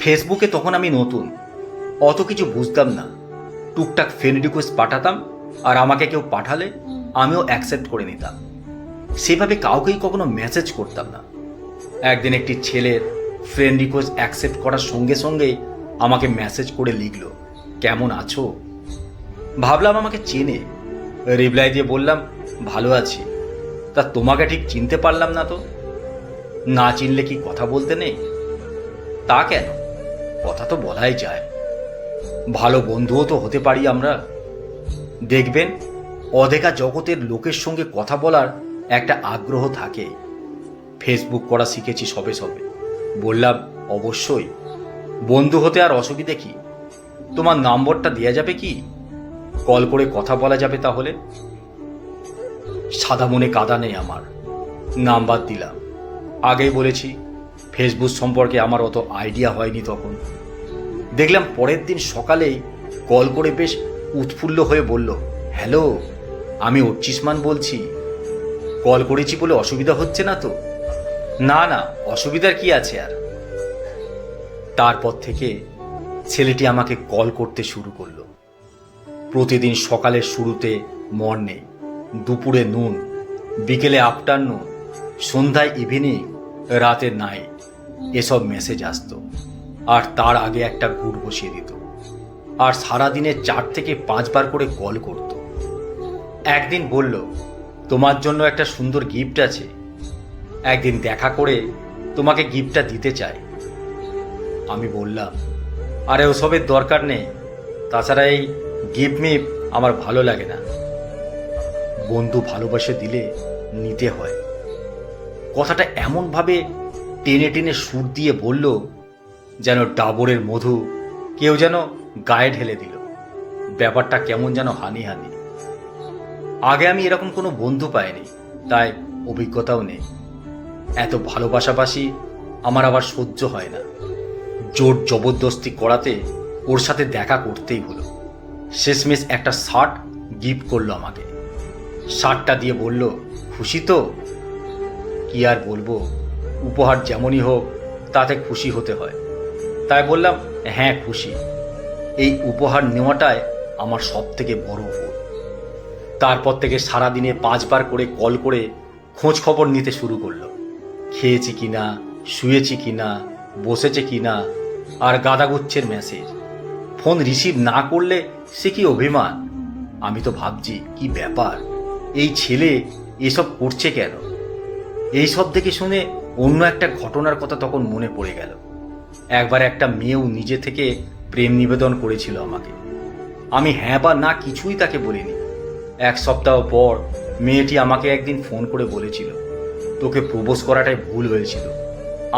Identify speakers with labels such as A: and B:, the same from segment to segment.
A: ফেসবুকে তখন আমি নতুন, অত কিছু বুঝতাম না। টুকটাক ফ্রেন্ড রিকোয়েস্ট পাঠাতাম, আর আমাকে কেউ পাঠালে আমিও অ্যাকসেপ্ট করে নিতাম। সেভাবে কাউকেই কখনো মেসেজ করতাম না। একদিন একটি ছেলের ফ্রেন্ড রিকোয়েস্ট অ্যাকসেপ্ট করার সঙ্গে সঙ্গেই আমাকে মেসেজ করে লিখল, কেমন আছো? ভাবলাম আমাকে চেনে। রিপ্লাই দিয়ে বললাম, ভালো আছি। তা তোমাকে ঠিক চিনতে পারলাম না তো। না চিনলে কি কথা বলতে নেই? তা কেন, কথা তো বলাই যায়। ভালো বন্ধুও তো হতে পারি আমরা। দেখবেন, অদেখা জগতের লোকের সঙ্গে কথা বলার একটা আগ্রহ থাকে। ফেসবুক করা শিখেছি সবে সবে। বললাম, অবশ্যই। বন্ধু হতে আর অসুবিধে কি? তোমার নম্বরটা দেয়া যাবে কি? কল করে কথা বলা যাবে তাহলে। সাদা মনে কাদা নেই আমার। নাম্বার দিলাম। আগেই বলেছি, ফেসবুক সম্পর্কে আমার অত আইডিয়া হয়নি তখন। দেখলাম পরের দিন সকালেই কল করে বেশ উৎফুল্ল হয়ে বলল, হ্যালো, আমি অর্চিষ্মান বলছি। কল করেছি বলে অসুবিধা হচ্ছে না তো? না না, অসুবিধার কি আছে আর। তারপর থেকে ছেলেটি আমাকে কল করতে শুরু করলো। প্রতিদিন সকালের শুরুতে মর্নিং, দুপুরে নুন, বিকেলে আফটারনুন, সন্ধ্যায় ইভিনিং, রাতে নাইট, এসব মেসেজ আসতো। আর তার আগে একটা গুড বসিয়ে দিত। আর সারাদিনে 4 থেকে 5 বার করে কল করত। একদিন বলল, তোমার জন্য একটা সুন্দর গিফট আছে, একদিন দেখা করে তোমাকে গিফটটা দিতে চাই। আমি বললাম, আরে ওসবের দরকার নেই। তাছাড়া এই গিফট মিফট আমার ভালো লাগে না। বন্ধু ভালোবাসে দিলে নিতে হয়। কথাটা এমনভাবে টেনে টেনে সুর দিয়ে বলল, যেন ডাবরের মধু কেউ যেন গায়ে ঢেলে দিল। ব্যাপারটা কেমন যেন হানি হানি। আগে আমি এরকম কোনো বন্ধু পাইনি, তাই অভিজ্ঞতাও নেই। এত ভালোবাসাবাসি আমার আবার সহ্য হয় না। জোর জবরদস্তি করাতে ওর সাথে দেখা করতেই হলো। শেষমেশ একটা শার্ট গিফট করলো আমাকে। শার্টটা দিয়ে বলল, খুশি তো? কি আর বলবো, উপহার যেমনই হোক তাতে খুশি হতে হয়। তাই বললাম, হ্যাঁ খুশি। এই উপহার নেওয়াটাই আমার সব থেকে বড় ভুল। তারপর থেকে সারাদিনে 5 বার করে কল করে খোঁজ খবর নিতে শুরু করলো। খেয়েছি কিনা, শুয়েছি কিনা, বসেছে কিনা, আর গাদাগুচ্ছের মেসেজ। ফোন রিসিভ না করলে সে কি অভিমান। আমি তো ভাবছি, কি ব্যাপার, এই ছেলে এসব করছে কেন? এইসব দেখে শুনে অন্য একটা ঘটনার কথা তখন মনে পড়ে গেল। একবার একটা মেয়েও নিজে থেকে প্রেম নিবেদন করেছিল আমাকে। আমি হ্যাঁ বা না কিছুই তাকে বলিনি। 1 সপ্তাহ পর মেয়েটি আমাকে একদিন ফোন করে বলেছিল, তোকে প্রপোজ করাটাই ভুল হয়েছিল,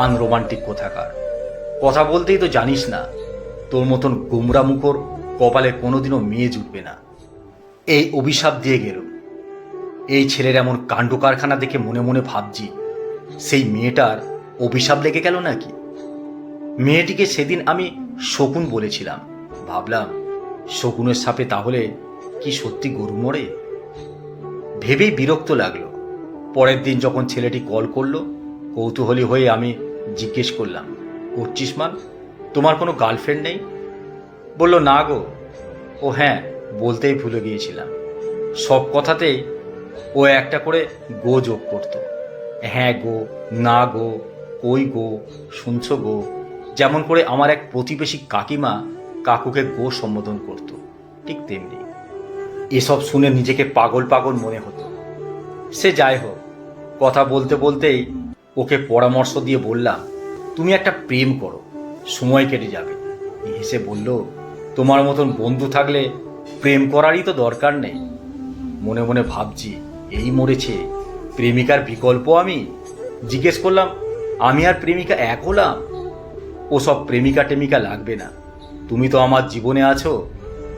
A: আনরোমান্টিক কোথাকার। কথা বলতেই তো জানিস না, তোর মতন গোমরা মুখর কপালে কোনোদিনও মেয়ে জুটবে না। এই অভিশাপ দিয়ে গেল। এই ছেলের এমন কাণ্ড কারখানা দেখে মনে মনে ভাবছি, সেই মেয়েটার অভিশাপ লেগে গেল নাকি? মেয়েটিকে সেদিন আমি শকুন বলেছিলাম। ভাবলাম, শকুনের সাপে তাহলে কি সত্যি গরু মরে? ভেবেই বিরক্ত লাগলো। পরের দিন যখন ছেলেটি কল করলো, কৌতূহলী হয়ে আমি জিজ্ঞেস করলাম, অর্চিষ্মান, তোমার কোনো গার্লফ্রেন্ড নেই? বলল, না গো। ও হ্যাঁ, বলতেই ভুলে গিয়েছিলাম। সব কথাতেই ও একটা করে গো যোগ করত। হ্যাঁ গো, না গো, কই গো, শুনছো গো। যেমন করে আমার এক প্রতিবেশী কাকিমা কাকুকে গো সম্বোধন করত, ঠিক তেমনি। এসব শুনে নিজেকে পাগল পাগল মনে হতো। সে যাই হোক, কথা বলতে বলতেই ওকে পরামর্শ দিয়ে বললাম, তুমি একটা প্রেম করো, সময় কেটে যাবে। হেসে বলল, তোমার মতন বন্ধু থাকলে প্রেম করারই তো দরকার নেই। মনে মনে ভাবছি, এই মরেছে, প্রেমিকার বিকল্প আমি। জিজ্ঞেস করলাম, আমি আর প্রেমিকা এক হলাম? ওসব প্রেমিকা টেমিকা লাগবে না, তুমি তো আমার জীবনে আছো।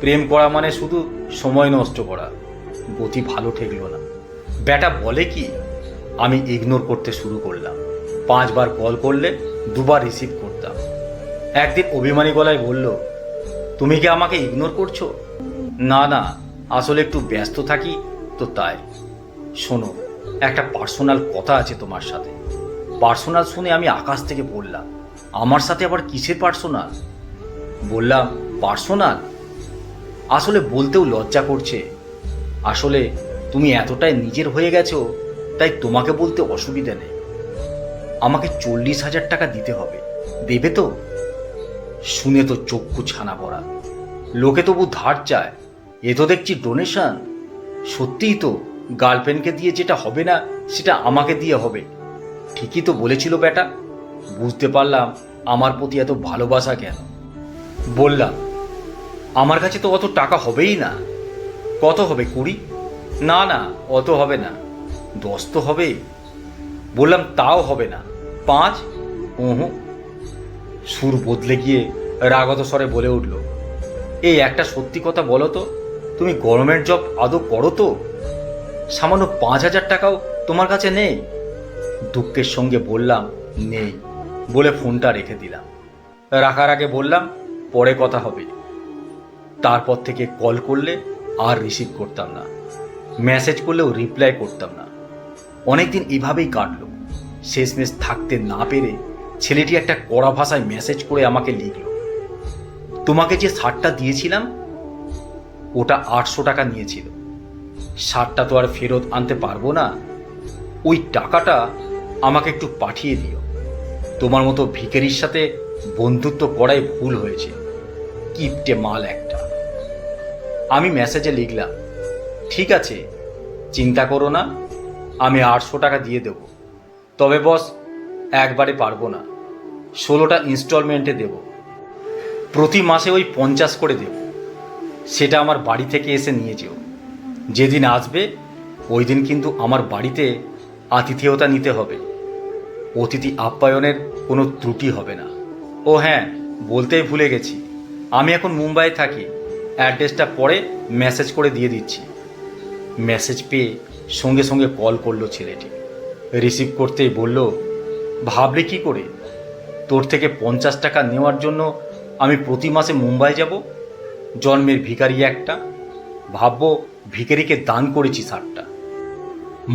A: প্রেম করা মানে শুধু সময় নষ্ট করা। গতি ভালো ঠেকলো না। ব্যাটা বলে কি? আমি ইগনোর করতে শুরু করলাম। 5 বার কল করলে 2 বার রিসিভ করতাম। একদিন অভিমানী গলায় বলল, তুমি কি আমাকে ইগনোর করছো? না না, আসলে একটু ব্যস্ত থাকি তো তাই। শোনো, একটা পার্সোনাল কথা আছে তোমার সাথে। পার্সোনাল শুনে আমি আকাশ থেকে পড়লাম। আমার সাথে আবার কিসের পার্সোনাল? বললাম, পার্সোনাল? আসলে বলতেও লজ্জা করছে। আসলে তুমি এতটাই নিজের হয়ে গেছো, তাই তোমাকে বলতে অসুবিধা নেই। আমাকে 40,000 টাকা দিতে হবে, দেবে তো? শুনে তো চক্ষু ছানা পড়া। লোকে তবু ধার চায়, এ তো দেখছি ডোনেশন। সত্যিই তো, গার্লফ্রেন্ডকে দিয়ে যেটা হবে না সেটা আমাকে দিয়ে হবে। ঠিকই তো বলেছিল বেটা। বুঝতে পারলাম আমার প্রতি এত ভালোবাসা কেন। বললাম, আমার কাছে তো অত টাকা হবেই না। কত হবে, 20? না না, অত হবে না, 10 তো হবে। বললাম, তাও হবে না, 5? ওহো। সুর বদলে গিয়ে রাগত স্বরে বলে উঠল, এই একটা সত্যি কথা বলো তো, তুমি গভর্নমেন্ট জব আদৌ করো তো? সামান্য 5,000 টাকাও তোমার কাছে নেই? দুঃখের সঙ্গে বললাম, নেই। বলে ফোনটা রেখে দিলাম। রাখার আগে বললাম, পরে কথা হবে। তারপর থেকে কল করলে আর রিসিভ করতাম না, মেসেজ করলেও রিপ্লাই করতাম না। অনেকদিন এভাবেই কাটলো। শেষমেশ থাকতে না পেরে ছেলেটি একটা কড়া ভাষায় মেসেজ করে আমাকে লিখল, তোমাকে যে শার্টটা দিয়েছিলাম ওটা 800 টাকা নিয়েছিল। শার্টটা তো আর ফেরত আনতে পারবো না, ওই টাকাটা আমাকে একটু পাঠিয়ে দিও। তোমার মতো ভিখারির সাথে বন্ধুত্ব করাই ভুল হয়েছে, কিপটে মাল একটা। আমি মেসেজে লিখলাম, ঠিক আছে, চিন্তা করো না, আমি 800 টাকা দিয়ে দেব। তবে বস, একবারে পারবো না, 16টা ইনস্টলমেন্টে দেব। প্রতি মাসে ওই 50 করে দেব। সেটা আমার বাড়ি থেকে এসে নিয়ে যেও। যেদিন আসবে ওই দিন কিন্তু আমার বাড়িতে আতিথেয়তা নিতে হবে। অতিথি আপ্যায়নের কোনো ত্রুটি হবে না। ও হ্যাঁ, বলতেই ভুলে গেছি, আমি এখন মুম্বাইয়ে থাকি। অ্যাড্রেসটা পরে মেসেজ করে দিয়ে দিচ্ছি। মেসেজ পেয়ে সঙ্গে সঙ্গে কল করলো ছেলেটি। রিসিভ করতেই বলল, ভাবলে কি করে তোর থেকে 50 টাকা নেওয়ার জন্য আমি প্রতি মাসে মুম্বাই যাব? জন্মের ভিখারি একটা, ভাববো ভিখারিকে দান করেছি শার্টটা।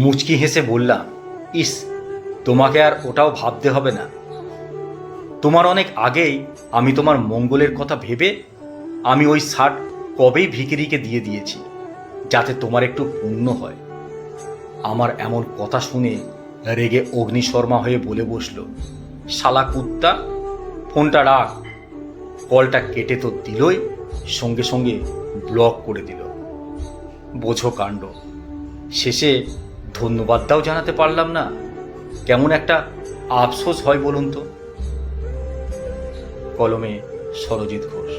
A: মুচকি হেসে বললাম, ইস, তোমাকে আর ওটাও ভাবতে হবে না। তোমার অনেক আগেই আমি তোমার মঙ্গলের কথা ভেবে আমি ওই শার্ট কবেই ভিখারিকে দিয়ে দিয়েছি, যাতে তোমার একটু পুণ্য হয়। আমার এমন কথা শুনে রেগে অগ্নিশর্মা হয়ে বলে বসলো, শালা কুত্তা, ফোনটা রাখ। কলটা কেটে তো দিলই, সঙ্গে সঙ্গে ব্লক করে দিল। বোঝো কাণ্ড। শেষে ধন্যবাদটাও জানাতে পারলাম না। কেমন একটা আফসোস হয় বলুন তো। কলমে সরজিৎ ঘোষ।